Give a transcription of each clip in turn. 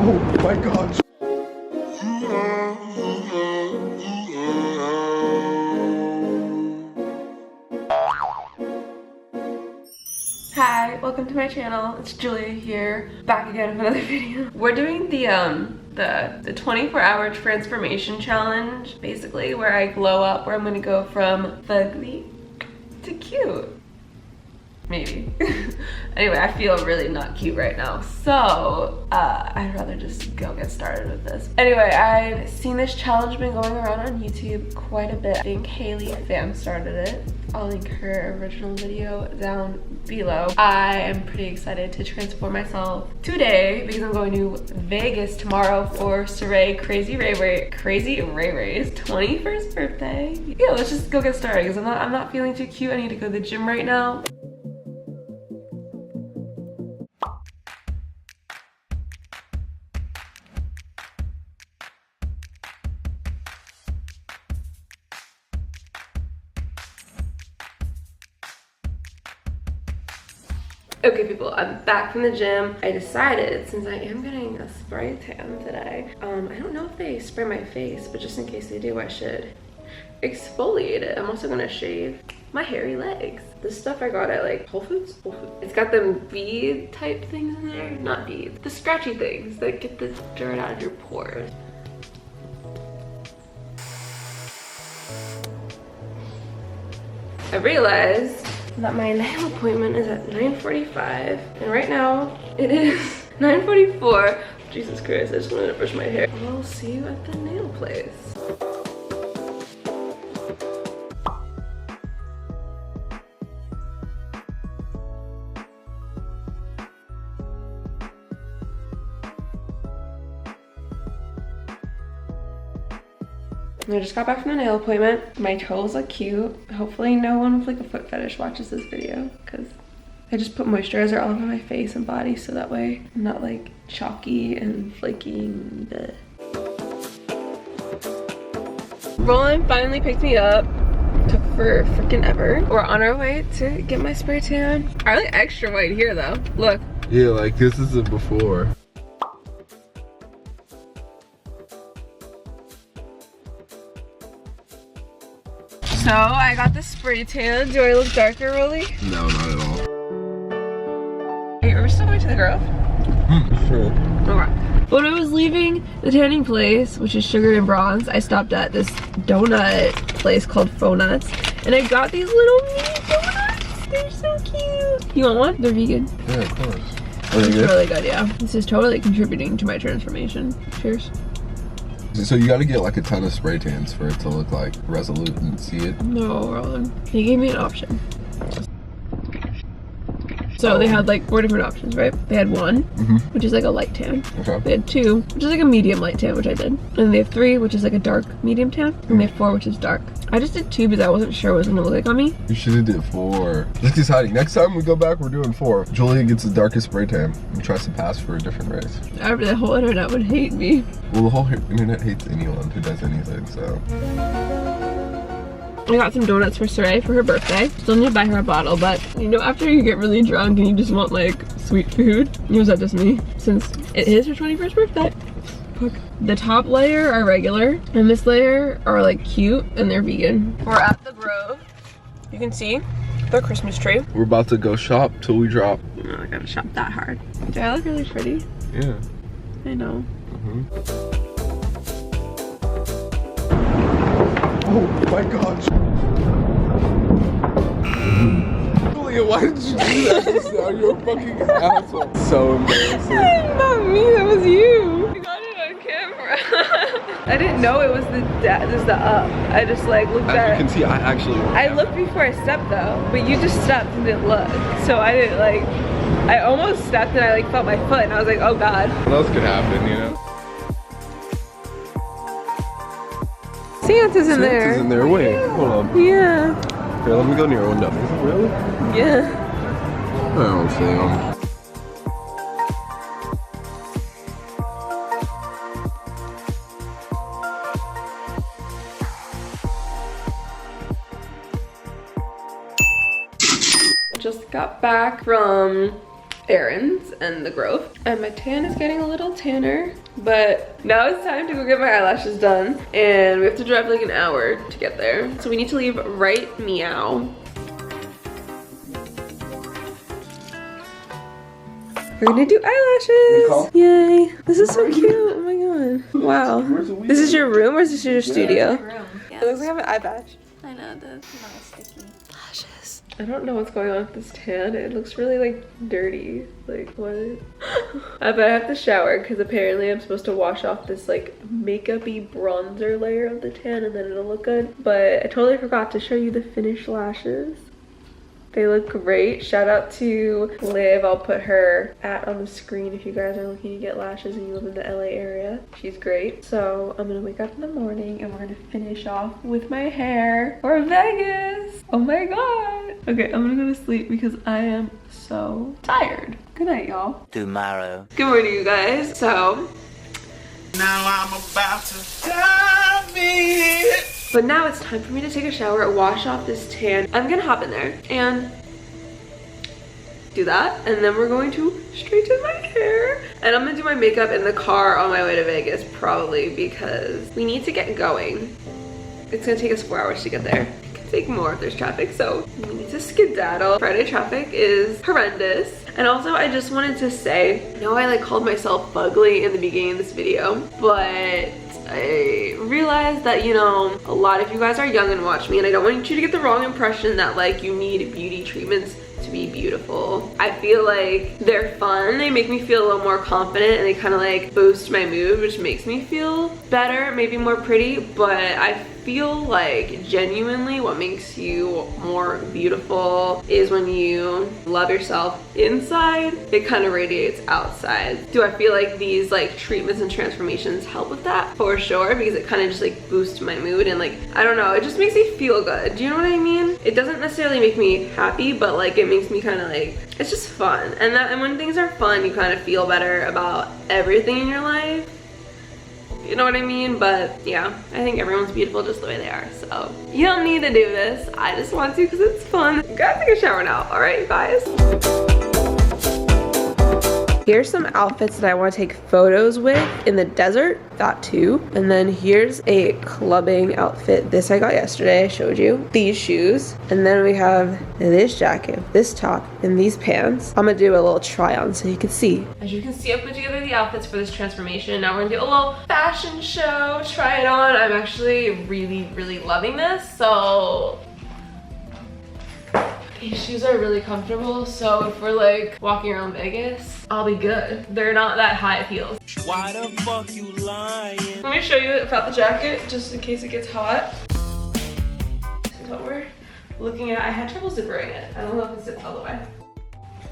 Oh my god. Hi, welcome to my channel. It's Julia here, back again with another video. We're doing the 24-hour transformation challenge, basically, where I glow up, where I'm gonna go from ugly to cute. Maybe. Anyway, I feel really not cute right now, so I'd rather just go get started with this. Anyway, I've seen this challenge been going around on YouTube quite a bit. I think Haley Pham started it. I'll link her original video down below. I am pretty excited to transform myself today because I'm going to Vegas tomorrow for Crazy Ray Ray's 21st birthday. Yeah, let's just go get started because I'm not feeling too cute. I need to go to the gym right now. Okay people, I'm back from the gym. I decided, since I am getting a spray tan today, I don't know if they spray my face, but just in case they do, I should exfoliate it. I'm also gonna shave my hairy legs. This stuff I got at like Whole Foods? It's got them bead type things in there. Not beads, the scratchy things that get the dirt out of your pores. I realized that my nail appointment is at 9:45 and right now it is 9:44. Jesus Christ, I just wanted to brush my hair. We'll see you at the nail place. I just got back from the nail appointment. My toes look cute. Hopefully no one with like a foot fetish watches this video because I just put moisturizer all over my face and body so that way I'm not like chalky and flaky. Roland finally picked me up. Took for freaking ever. We're on our way to get my spray tan. I look extra white here though. Look. Yeah, like this is a before. So I got the spray tan. Do I look darker, Rolly? No, not at all. Hey, are we still going to the Grove? Sure. Okay. When I was leaving the tanning place, which is Sugared and Bronze, I stopped at this donut place called Faux Nuts, and I got these little mini donuts. They're so cute. You want one? They're vegan. Yeah, of course. It's really good, yeah. This is totally contributing to my transformation. Cheers. So you got to get like a ton of spray tans for it to look like resolute and see it. No, Roland. He gave me an option. So they had like 4 different options, right? They had 1, which is like a light tan. Okay. They had 2, which is like a medium light tan, which I did. And they have 3, which is like a dark medium tan. And they have 4, which is dark. I just did 2 because I wasn't sure what it was gonna look like on me. You should have did 4. Just exciting. Next time we go back, we're doing 4. Julia gets the darkest spray tan and tries to pass for a different race. The whole internet would hate me. Well, the whole internet hates anyone who does anything, so. I got some donuts for Saray for her birthday. Still need to buy her a bottle, but you know, after you get really drunk and you just want like sweet food, you know, that just me, since it is her 21st birthday. Fuck. The top layer are regular, and this layer are like cute, and they're vegan. We're at the Grove. You can see the Christmas tree. We're about to go shop till we drop. No, I gotta shop that hard. Do I look really pretty? Yeah. I know. Oh my god. Julia, why did you do that just now? You're a fucking asshole. So embarrassing. Not me, that was you. I got it on camera. I didn't know it was the up. I just like looked at it. As you can see, I actually looked before I stepped though, but you just stepped and didn't look. So I didn't like, I almost stepped and I like felt my foot and I was like, oh god. What else could happen, you know? Santa's in there. Santa's in there. Wait, hold on. Yeah. Here, let me go near a window. Is it really? Yeah. I don't see him. Just got back from errands and the growth. And my tan is getting a little tanner, but now it's time to go get my eyelashes done. And we have to drive like an hour to get there. So we need to leave right meow. We're gonna do eyelashes! Yay! This is so cute! Oh my god. Wow. This is your room or is this your studio? Yeah, It looks like I have an eye patch. I know, that's not sticky. Lashes. I don't know what's going on with this tan. It looks really like dirty. Like what? But I have to shower because apparently I'm supposed to wash off this like makeup-y bronzer layer of the tan and then it'll look good. But I totally forgot to show you the finished lashes. They look great. Shout out to Liv. I'll put her on the screen if you guys are looking to get lashes and you live in the LA area. She's great. So I'm gonna wake up in the morning and we're gonna finish off with my hair for Vegas. Oh my god. Okay, I'm gonna go to sleep because I am so tired. Good night, y'all. Tomorrow. Good morning, you guys. So Now I'm about to dive in. but now it's time for me to take a shower, wash off this tan. I'm gonna hop in there and do that. And then we're going to straighten my hair. And I'm gonna do my makeup in the car on my way to Vegas probably because we need to get going. It's gonna take us 4 hours to get there. It could take more if there's traffic, so we need to skedaddle. Friday traffic is horrendous. And also I just wanted to say, I know I like called myself fugly in the beginning of this video, but I realized that, you know, a lot of you guys are young and watch me and I don't want you to get the wrong impression that like you need beauty treatments to be beautiful. I feel like they're fun. They make me feel a little more confident and they kind of like boost my mood, which makes me feel better, maybe more pretty, but I feel like genuinely what makes you more beautiful is when you love yourself inside, it kind of radiates outside. Do I feel like these like treatments and transformations help with that? For sure, because it kind of just like boosts my mood and like, I don't know, it just makes me feel good. Do you know what I mean? It doesn't necessarily make me happy, but like it makes me kind of like, it's just fun. And when things are fun, you kind of feel better about everything in your life. You know what I mean? But yeah, I think everyone's beautiful just the way they are. So you don't need to do this. I just want to because it's fun. You gotta take a shower now. All right, you guys. Here's some outfits that I want to take photos with in the desert, that too. And then here's a clubbing outfit. This I got yesterday, I showed you. These shoes. And then we have this jacket, this top, and these pants. I'm gonna do a little try on so you can see. As you can see, I put together the outfits for this transformation. Now we're gonna do a little fashion show, try it on. I'm actually really loving this, so these shoes are really comfortable, so if we're like walking around Vegas, I'll be good. They're not that high heels. Why the fuck you lying? Let me show you without the jacket, just in case it gets hot. This is what we're looking at. I had trouble zippering it. I don't know if it zipped all the way.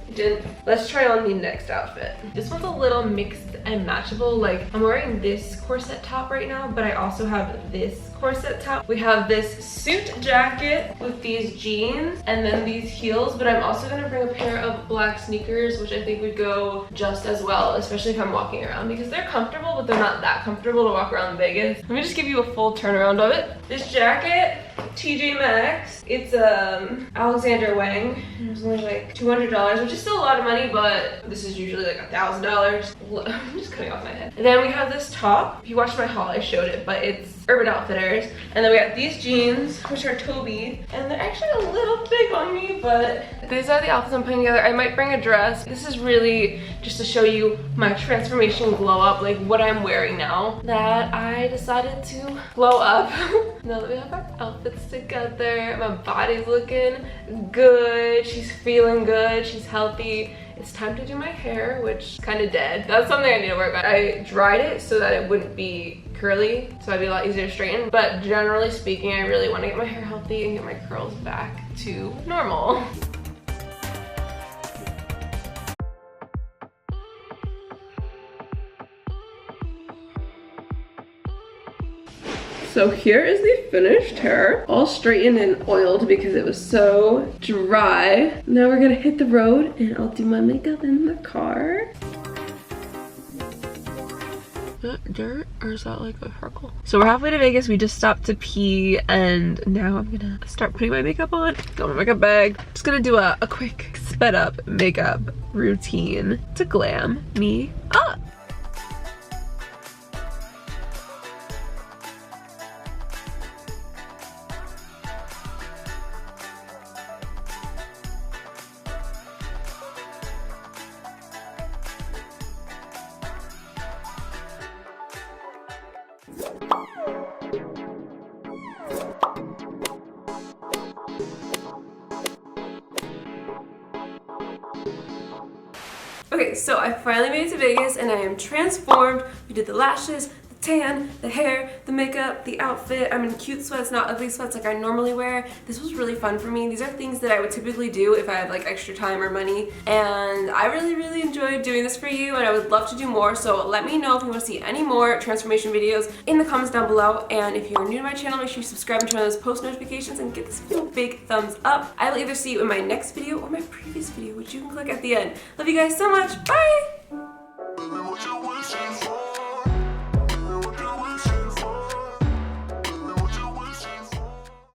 It didn't. Let's try on the next outfit. This one's a little mixed and matchable. Like, I'm wearing this corset top right now, but I also have this corset top. We have this suit jacket with these jeans and then these heels, but I'm also gonna bring a pair of black sneakers, which I think would go just as well, especially if I'm walking around, because they're comfortable, but they're not that comfortable to walk around Vegas. Let me just give you a full turnaround of it. This jacket, TJ Maxx. It's Alexander Wang. It was only like $200, which is still a lot of money, but this is usually like $1,000. I'm just cutting off my head. And then we have this top. If you watched my haul, I showed it, but it's Urban Outfitters. And then we got these jeans, which are Toby, and they're actually a little big on me, but these are the outfits I'm putting together. I might bring a dress. This is really just to show you my transformation glow up, like what I'm wearing now that I decided to glow up. Now that we have our outfits together, my body's looking good. She's feeling good. She's healthy. It's time to do my hair, which is kind of dead. That's something I need to work on. I dried it so that it wouldn't be curly, so it'd be a lot easier to straighten. But generally speaking, I really want to get my hair healthy and get my curls back to normal. So here is the finished hair, all straightened and oiled because it was so dry. Now we're gonna hit the road and I'll do my makeup in the car. Is that dirt or is that like a freckle? So we're halfway to Vegas. We just stopped to pee and now I'm gonna start putting my makeup on. Got my makeup bag. Just gonna do a quick sped up makeup routine to glam me up. Okay, so I finally made it to Vegas and I am transformed. We did the lashes, the tan, the hair, the makeup, the outfit. I'm in cute sweats, not ugly sweats like I normally wear. This was really fun for me. These are things that I would typically do if I had like extra time or money. And I really enjoyed doing this for you and I would love to do more. So let me know if you want to see any more transformation videos in the comments down below. And if you're new to my channel, make sure you subscribe and turn on those post notifications and give this video a big thumbs up. I will either see you in my next video or my previous video, which you can click at the end. Love you guys so much. Bye!